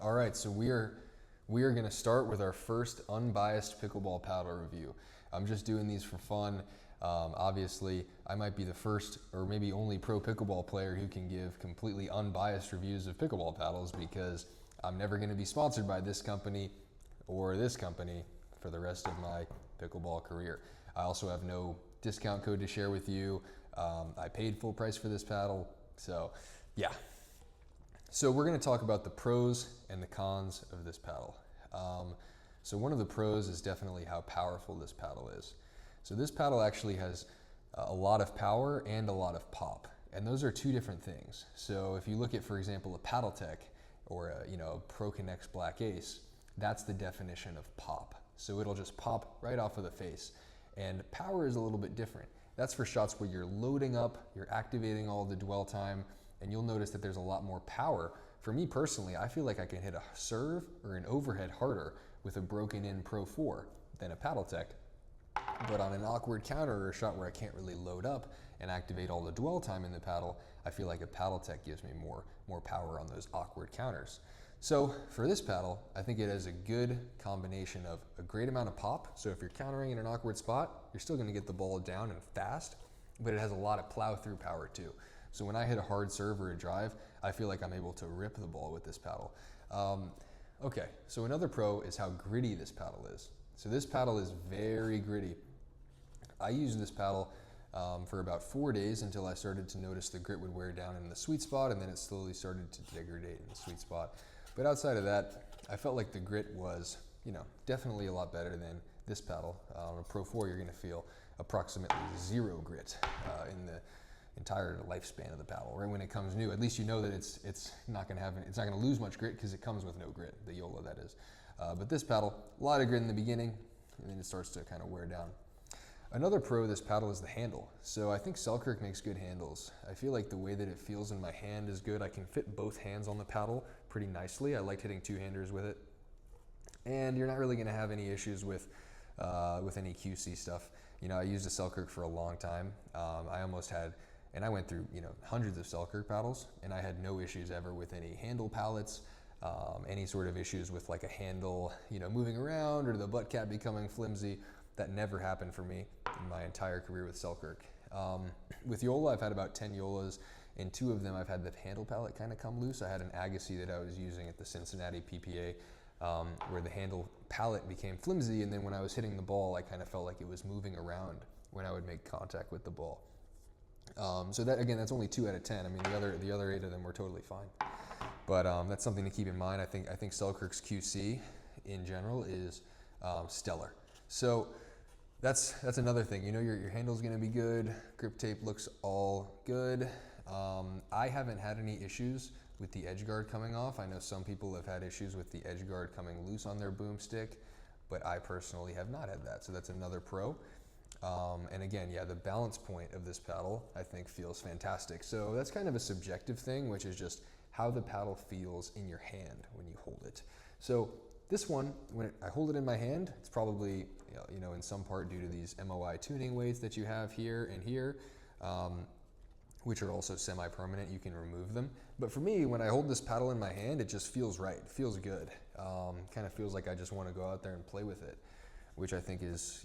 All right, so we are going to start with our first unbiased pickleball paddle review. I'm just doing these for fun. Obviously, I might be the first or maybe only pro pickleball player who can give completely unbiased reviews of pickleball paddles because I'm never going to be sponsored by this company or this company for the rest of my pickleball career. I also have no discount code to share with you. I paid full price for this paddle, so yeah. So we're going to talk about the pros and the cons of this paddle. So one of the pros is definitely how powerful this paddle is. So this paddle actually has a lot of power and a lot of pop, and those are two different things. So if you look at, for example, a Paddle Tech or a Pro Connects Black Ace, that's the definition of pop. So it'll just pop right off of the face. And power is a little bit different. That's for shots where you're loading up, you're activating all the dwell time, and you'll notice that there's a lot more power. For me personally, I feel like I can hit a serve or an overhead harder with a broken in Pro 4 than a Paddle Tech. But on an awkward counter or a shot where I can't really load up and activate all the dwell time in the paddle, I feel like a Paddle Tech gives me more power on those awkward counters. So for this paddle, I think it has a good combination of a great amount of pop. So if you're countering in an awkward spot, you're still gonna get the ball down and fast, but it has a lot of plow through power too. So when I hit a hard serve or a drive, I feel like I'm able to rip the ball with this paddle. Okay, so another pro is how gritty this paddle is. So this paddle is very gritty. I used this paddle for about 4 days until I started to notice the grit would wear down in the sweet spot, and then it slowly started to degrade in the sweet spot. But outside of that, I felt like the grit was, definitely a lot better than this paddle. On a Pro 4, you're gonna feel approximately 0 grit in the entire lifespan of the paddle. Right when it comes new, at least you know that it's not gonna lose much grit because it comes with no grit, the Yola that is. But this paddle, a lot of grit in the beginning, and then it starts to kind of wear down. Another pro of this paddle is the handle. So I think Selkirk makes good handles. I feel like the way that it feels in my hand is good. I can fit both hands on the paddle pretty nicely. I like hitting two-handers with it. And you're not really gonna have any issues with any QC stuff. I used a Selkirk for a long time. I almost had, and I went through hundreds of Selkirk paddles, and I had no issues ever with any handle pallets, any sort of issues with like a handle moving around or the butt cap becoming flimsy. That never happened for me in my entire career with Selkirk. With Yola, I've had about 10 Yolas. In 2 of them, I've had the handle pallet kind of come loose. I had an Agassi that I was using at the Cincinnati PPA where the handle pallet became flimsy, and then when I was hitting the ball, I kind of felt like it was moving around when I would make contact with the ball. So that, again, that's only 2 out of 10. I mean, the other 8 of them were totally fine. But that's something to keep in mind. I think Selkirk's QC in general is stellar. So that's another thing. Your handle's gonna be good. Grip tape looks all good. I haven't had any issues with the edge guard coming off. I know some people have had issues with the edge guard coming loose on their Boomstik, but I personally have not had that. So that's another pro. And again, yeah, the balance point of this paddle, I think, feels fantastic. So that's kind of a subjective thing, which is just how the paddle feels in your hand when you hold it. So this one, when I hold it in my hand, it's probably, in some part due to these MOI tuning weights that you have here and here, which are also semi-permanent. You can remove them. But for me, when I hold this paddle in my hand, it just feels right. It feels good. Kind of feels like I just want to go out there and play with it, which I think is,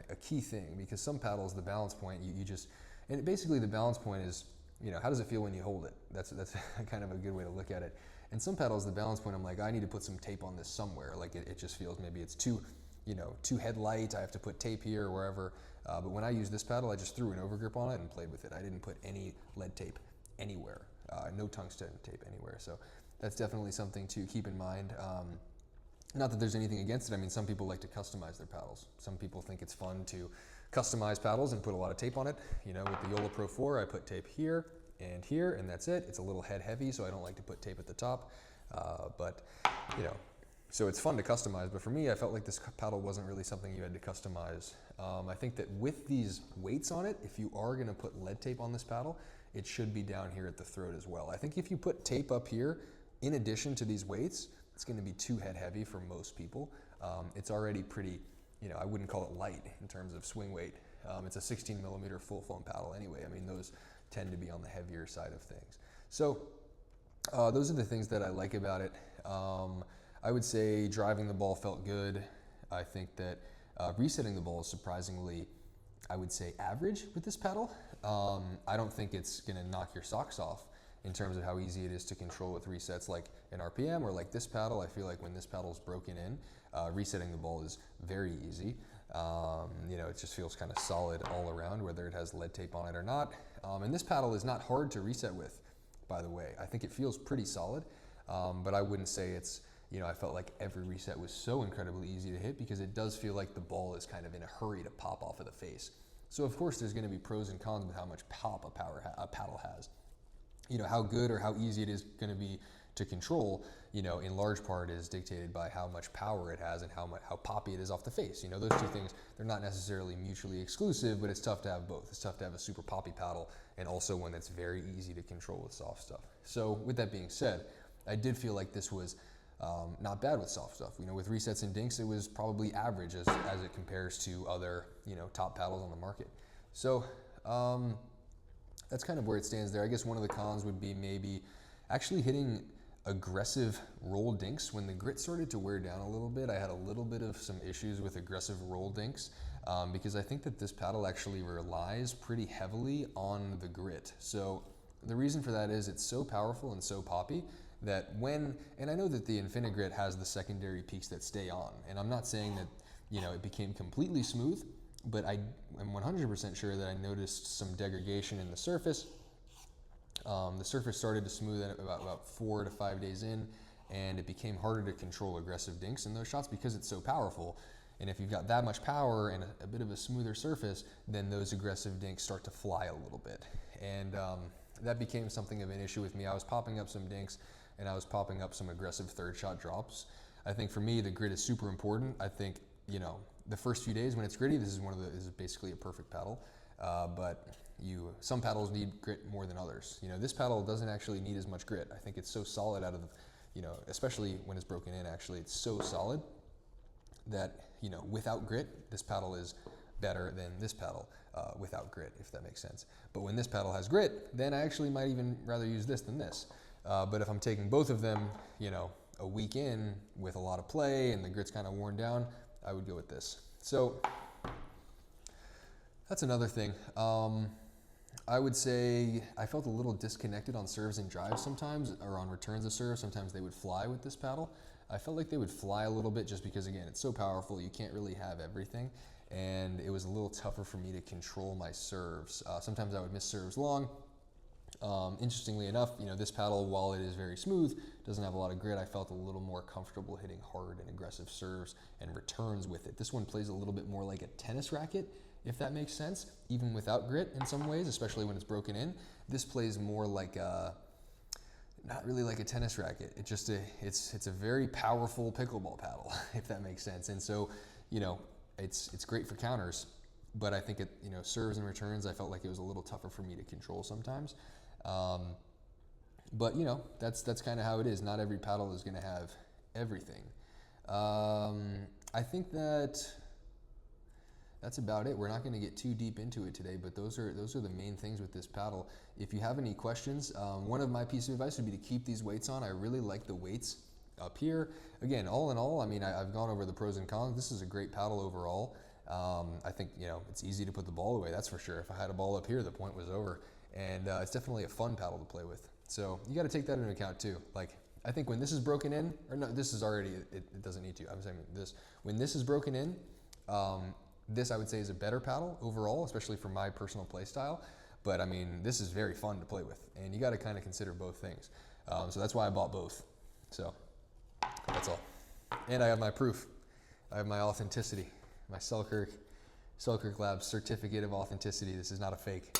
a key thing, because some paddles, the balance point, and basically the balance point is, how does it feel when you hold it? That's kind of a good way to look at it. And some paddles, the balance point, I'm like, I need to put some tape on this somewhere. Like it just feels, maybe it's too headlight, I have to put tape here or wherever. But when I use this paddle, I just threw an overgrip on it and played with it. I didn't put any lead tape anywhere, no tungsten tape anywhere. So that's definitely something to keep in mind. Not that there's anything against it. I mean, some people like to customize their paddles. Some people think it's fun to customize paddles and put a lot of tape on it. With the Yola Pro 4, I put tape here, and that's it. It's a little head heavy, so I don't like to put tape at the top. So it's fun to customize, but for me, I felt like this paddle wasn't really something you had to customize. I think that with these weights on it, if you are gonna put lead tape on this paddle, it should be down here at the throat as well. I think if you put tape up here, in addition to these weights, it's gonna be too head heavy for most people. It's already pretty, I wouldn't call it light in terms of swing weight. It's a 16 millimeter full foam paddle anyway. I mean, those tend to be on the heavier side of things. So those are the things that I like about it. I would say driving the ball felt good. I think that resetting the ball is surprisingly, I would say, average with this paddle. I don't think it's going to knock your socks off in terms of how easy it is to control with resets like an RPM or like this paddle. I feel like when this paddle is broken in, resetting the ball is very easy. It just feels kind of solid all around, whether it has lead tape on it or not. And this paddle is not hard to reset with, by the way. I think it feels pretty solid, but I wouldn't say it's, I felt like every reset was so incredibly easy to hit, because it does feel like the ball is kind of in a hurry to pop off of the face. So of course there's going to be pros and cons with how much pop a paddle has. How good or how easy it is going to be to control, in large part is dictated by how much power it has and how poppy it is off the face. Those two things, they're not necessarily mutually exclusive, but it's tough to have both. It's tough to have a super poppy paddle and also one that's very easy to control with soft stuff. So with that being said, I did feel like this was not bad with soft stuff. With resets and dinks, it was probably average as it compares to other, top paddles on the market. So that's kind of where it stands there. I guess one of the cons would be maybe actually hitting aggressive roll dinks. When the grit started to wear down a little bit, I had a little bit of some issues with aggressive roll dinks because I think that this paddle actually relies pretty heavily on the grit. So the reason for that is it's so powerful and so poppy that and I know that the Infinigrit has the secondary peaks that stay on, and I'm not saying that, it became completely smooth, but I am 100% sure that I noticed some degradation in the surface. The surface started to smooth out about 4 to 5 days in, and it became harder to control aggressive dinks in those shots because it's so powerful. And if you've got that much power and a bit of a smoother surface, then those aggressive dinks start to fly a little bit. And that became something of an issue with me. I was popping up some dinks and I was popping up some aggressive third shot drops. I think for me, the grit is super important. I think, the first few days when it's gritty, this is basically a perfect paddle. But some paddles need grit more than others. This paddle doesn't actually need as much grit. I think it's so solid out of the, especially when it's broken in, actually, it's so solid that, without grit, this paddle is better than this paddle without grit, if that makes sense. But when this paddle has grit, then I actually might even rather use this than this. But if I'm taking both of them, a week in with a lot of play and the grit's kind of worn down, I would go with this. So that's another thing. I would say I felt a little disconnected on serves and drives sometimes, or on returns of serve. Sometimes they would fly with this paddle. I felt like they would fly a little bit just because, again, it's so powerful, you can't really have everything. And it was a little tougher for me to control my serves. Sometimes I would miss serves long. Interestingly enough, this paddle, while it is very smooth, doesn't have a lot of grit. I felt a little more comfortable hitting hard and aggressive serves and returns with it. This one plays a little bit more like a tennis racket, if that makes sense, even without grit in some ways, especially when it's broken in. This plays more like not really like a tennis racket. It's a very powerful pickleball paddle, if that makes sense. And so, it's great for counters, but I think serves and returns, I felt like it was a little tougher for me to control sometimes. But that's kind of how it is. Not every paddle is going to have everything. I think that's about it. We're not going to get too deep into it today, but those are the main things with this paddle. If you have any questions, one of my pieces of advice would be to keep these weights on. I really like the weights up here. Again, all in all, I've gone over the pros and cons. This is a great paddle overall. I think, it's easy to put the ball away, that's for sure. If I had a ball up here, the point was over. And it's definitely a fun paddle to play with. So you got to take that into account too. Like, I think when this is broken in, or no, this is already, it doesn't need to. I'm saying this, when this is broken in, this I would say is a better paddle overall, especially for my personal play style. But this is very fun to play with, and you got to kind of consider both things. So that's why I bought both. So that's all. And I have my proof. I have my authenticity, my Selkirk Labs certificate of authenticity. This is not a fake.